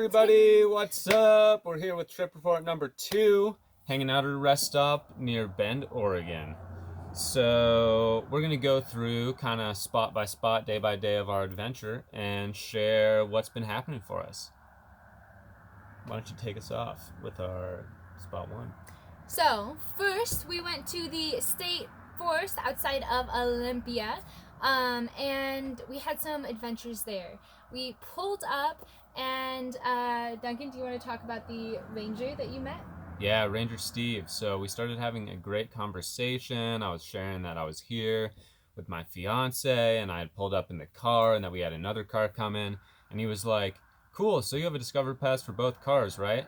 everybody, what's up? We're here with trip report number 2, hanging out at a rest stop near Bend, Oregon. So we're gonna go through kind of spot by spot, day by day of our adventure and share what's been happening for us. Why don't you take us off with our spot 1? So first we went to the state forest outside of Olympia, and we had some adventures there. We pulled up, and Duncan, do you want to talk about the ranger that you met? Yeah, Ranger Steve. So we started having a great conversation. I was sharing that I was here with my fiance and I had pulled up in the car and that we had another car come in. And he was like, cool, so you have a Discover Pass for both cars, right?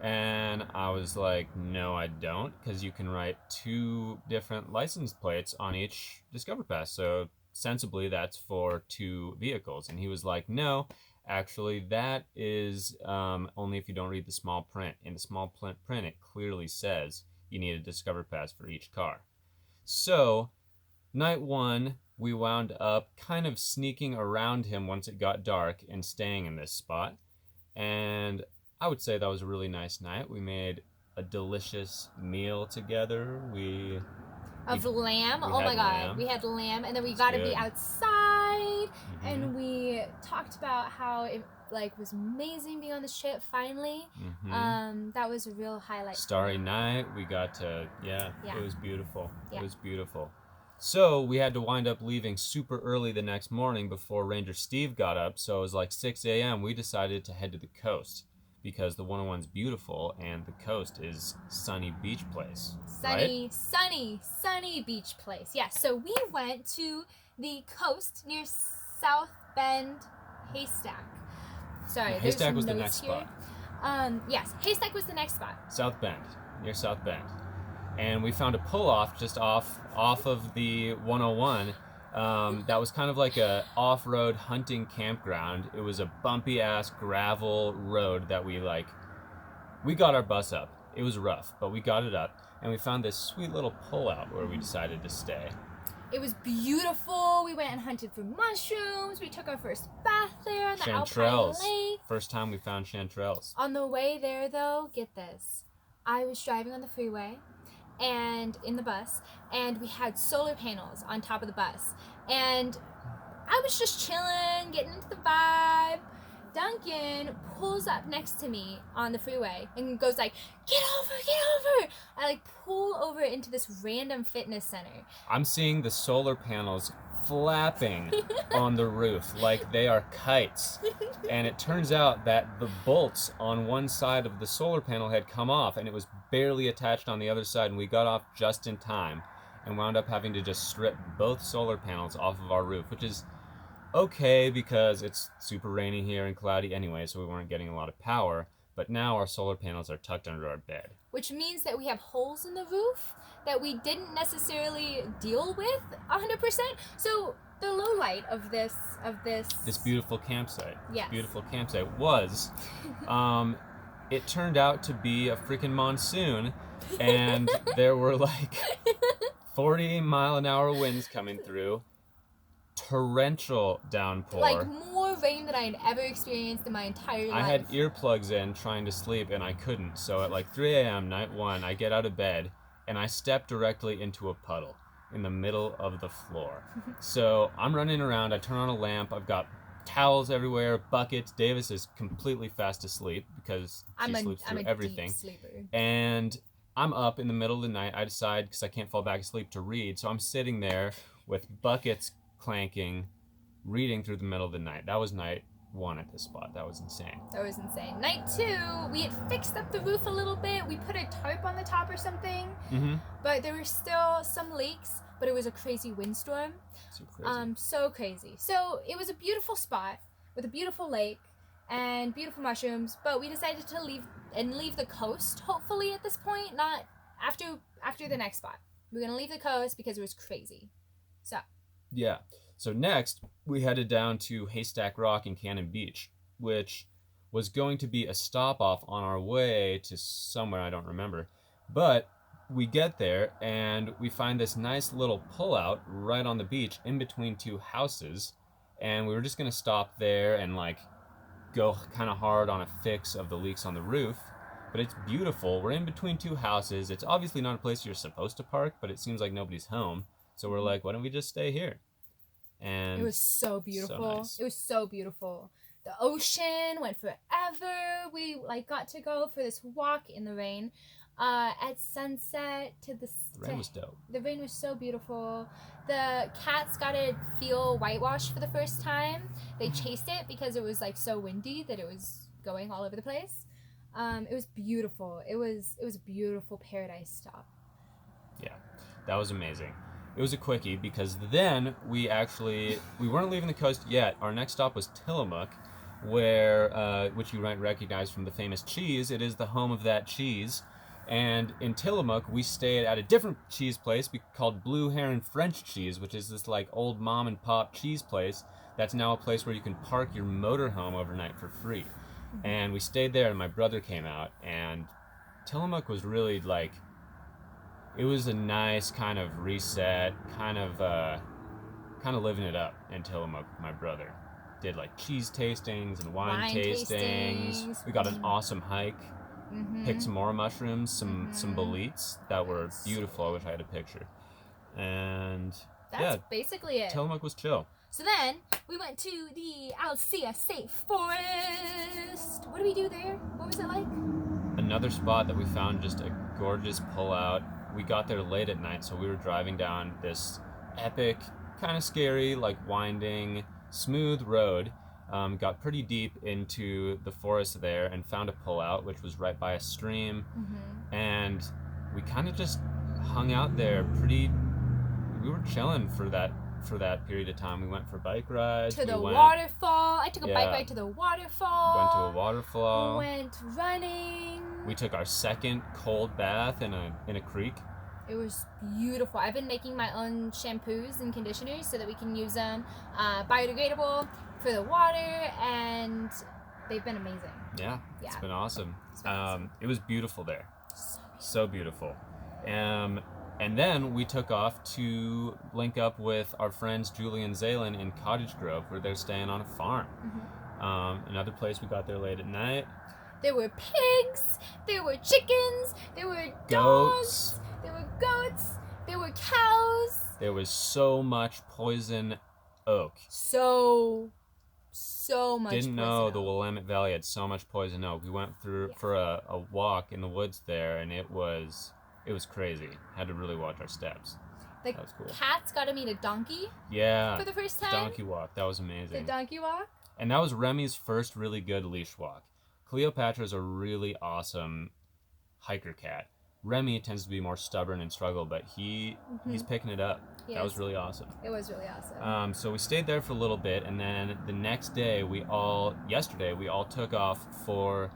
And I was like, no, I don't, because you can write 2 different license plates on each Discover Pass. So sensibly, that's for 2 vehicles. And he was like, no, actually, that is only if you don't read the small print. In the small print, it clearly says you need a Discover Pass for each car. So, night 1, we wound up kind of sneaking around him once it got dark and staying in this spot. And I would say that was a really nice night. We made a delicious meal together. Of lamb. Oh my god, we had lamb, and then we got to be outside, and we talked about how it was amazing being on the ship finally. That was a real highlight. Starry night. We got to it was beautiful. It was beautiful. So we had to wind up leaving super early the next morning before Ranger Steve got up. So it was like 6 a.m. We decided to head to the coast, because the 101's beautiful and the coast is sunny beach place. Sunny beach place. Yeah, so we went to the coast near South Bend Haystack. Sorry, Haystack was the next spot. Yes, Haystack was the next spot. South Bend, near South Bend. And we found a pull-off just off of the 101. That was kind of like a off-road hunting campground. It was a bumpy-ass gravel road that we got our bus up. It was rough, but we got it up, and we found this sweet little pull-out where we decided to stay. It was beautiful. We went and hunted for mushrooms. We took our first bath there on the Alpine Lake. First time we found chanterelles. On the way there, though, get this. I was driving on the freeway and in the bus, and we had solar panels on top of the bus, and I was just chilling, getting into the vibe. Duncan pulls up next to me on the freeway and goes like, get over. I pull over into this random fitness center. I'm seeing the solar panels flapping on the roof like they are kites. And it turns out that the bolts on one side of the solar panel had come off, and it was barely attached on the other side, and we got off just in time and wound up having to just strip both solar panels off of our roof, which is okay because it's super rainy here and cloudy anyway, so we weren't getting a lot of power. But now our solar panels are tucked under our bed. Which means that we have holes in the roof that we didn't necessarily deal with 100%. So the low light of this beautiful campsite. Yes. This beautiful campsite was it turned out to be a freaking monsoon, and there were 40-mile-an-hour winds coming through. Torrential downpour. More rain than I had ever experienced in my entire life. I had earplugs in trying to sleep, and I couldn't. So at 3 a.m. night 1, I get out of bed and I step directly into a puddle in the middle of the floor. So I'm running around. I turn on a lamp. I've got towels everywhere, buckets. Davis is completely fast asleep because she sleeps through everything. Deep sleeper. And I'm up in the middle of the night. I decide, because I can't fall back asleep, to read. So I'm sitting there with buckets clanking, reading through the middle of the night. That was night 1 at this spot. That was insane. Night 2, we had fixed up the roof a little bit. We put a tarp on the top or something. But there were still some leaks, but it was a crazy windstorm. So crazy. So it was a beautiful spot with a beautiful lake and beautiful mushrooms, but we decided to leave the coast, hopefully at this point, not after the next spot. We're going to leave the coast because it was crazy. Yeah. So next, we headed down to Haystack Rock and Cannon Beach, which was going to be a stop-off on our way to somewhere I don't remember. But we get there, and we find this nice little pull-out right on the beach in between 2 houses, and we were just going to stop there and, go kind of hard on a fix of the leaks on the roof. But it's beautiful. We're in between two houses. It's obviously not a place you're supposed to park, but it seems like nobody's home. So we're like, why don't we just stay here? And it was so beautiful. So nice. It was so beautiful. The ocean went forever. We like got to go for this walk in the rain. At sunset to the rain was dope. The rain was so beautiful. The cats got to feel whitewashed for the first time. They chased it because it was like so windy that it was going all over the place. It was beautiful. It was a beautiful paradise stop. Yeah, that was amazing. It was a quickie because then we weren't leaving the coast yet. Our next stop was Tillamook, where which you might recognize from the famous cheese. It is the home of that cheese. And in Tillamook, we stayed at a different cheese place called Blue Heron French Cheese, which is this like old mom and pop cheese place that's now a place where you can park your motorhome overnight for free. And we stayed there, and my brother came out, and Tillamook was really like, it was a nice kind of reset, kind of living it up in Tillamook. My brother did like cheese tastings and wine tastings. We got an awesome hike. Picked some more mushrooms, some boletes that were beautiful. I wish I had a picture. And that's basically it. Tillamook was chill. So then we went to the Alcea State Forest. What did we do there? What was it like? Another spot that we found, just a gorgeous pullout. We got there late at night, so we were driving down this epic, kind of scary, like winding, smooth road. Got pretty deep into the forest there and found a pullout, which was right by a stream. And we kind of just hung out there we were chilling for that period of time. We went for bike rides. To the waterfall. I took a bike ride to the waterfall. Went to a waterfall. Went running. We took our second cold bath in a creek. It was beautiful. I've been making my own shampoos and conditioners so that we can use them biodegradable for the water, and they've been amazing. Yeah. It's been awesome. It was beautiful there. So beautiful. And then we took off to link up with our friends Julie and Zaylin in Cottage Grove, where they're staying on a farm. Another place we got there late at night. There were pigs, there were chickens, there were dogs, there were goats, there were cows. There was so much poison oak. So much Didn't know the Willamette Valley had so much poison oak. We went through for a walk in the woods there, and it was crazy. Had to really watch our steps. That was cool. Cats got to meet a donkey. Yeah. For the first time. The donkey walk. That was amazing. The donkey walk. And that was Remy's first really good leash walk. Cleopatra's a really awesome hiker cat. Remy tends to be more stubborn and struggle, but he's picking it up. That was really awesome. It was really awesome. So we stayed there for a little bit, and then the next day, yesterday, we all took off for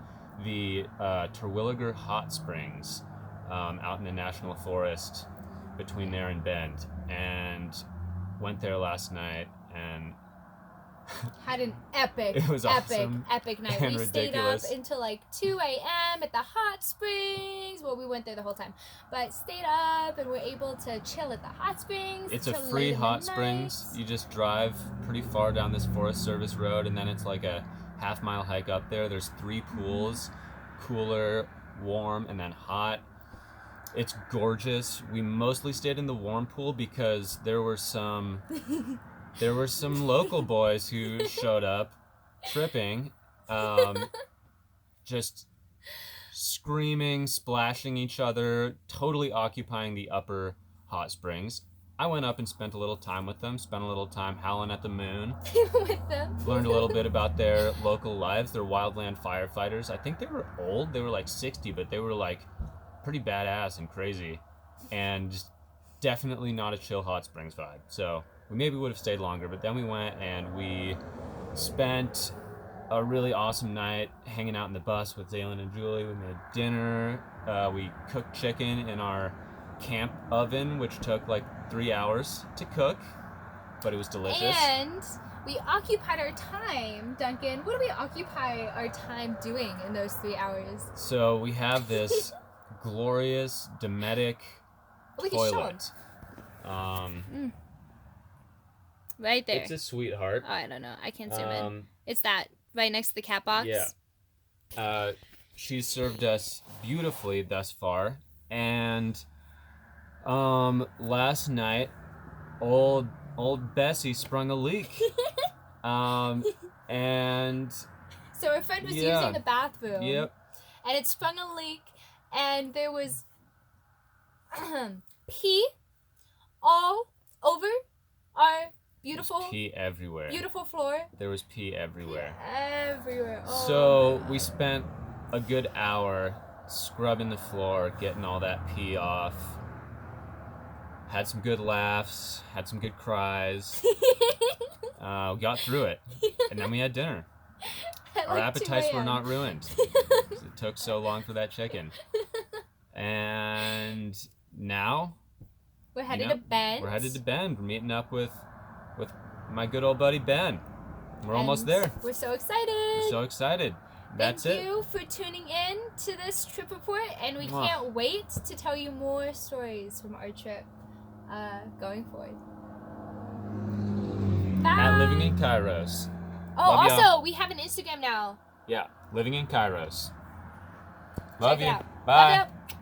the Terwilliger Hot Springs out in the National Forest between there and Bend, and went there last night and had an epic night. We stayed up until like 2 a.m. at the hot springs. Well, we went there the whole time, but stayed up and were able to chill at the hot springs. It's a free hot springs. You just drive pretty far down this Forest Service road, and then it's like a half-mile hike up there. There's 3 pools, cooler, warm, and then hot. It's gorgeous. We mostly stayed in the warm pool because there were some local boys who showed up tripping, just screaming, splashing each other, totally occupying the upper hot springs. I went up and spent a little time with them, spent a little time howling at the moon. With them. Learned a little bit about their local lives. They're wildland firefighters. I think they were old. They were like 60, but they were like pretty badass and crazy. And just definitely not a chill hot springs vibe. So we maybe would have stayed longer, but then we went and we spent a really awesome night hanging out in the bus with Zaylin and Julie. We made dinner. We cooked chicken in our camp oven, which took like 3 hours to cook, but it was delicious. And we occupied our time, Duncan. What do we occupy our time doing in those 3 hours? So we have this glorious Dometic toilet. Right there. It's a sweetheart. Oh, I don't know. I can't zoom in. It's that right next to the cat box. Yeah. She's served us beautifully thus far, and last night, old Bessie sprung a leak. And so our friend was using the bathroom. Yep. And it sprung a leak, and there was pee all over our beautiful pee everywhere. Beautiful floor. There was pee everywhere. Everywhere. Oh. So we spent a good hour scrubbing the floor, getting all that pee off. Had some good laughs, had some good cries. Got through it, and then we had dinner. Our appetites were not ruined. It took so long for that chicken. And now we're headed to Bend. We're meeting up with my good old buddy Ben. We're almost there. We're so excited. That's it. Thank you for tuning in to this trip report, and we can't wait to tell you more stories from our trip going forward. Bye. At Living in Kairos. Oh, Love also, y'all. We have an Instagram now. Yeah, Living in Kairos. Love Check you. It out. Bye. Love you.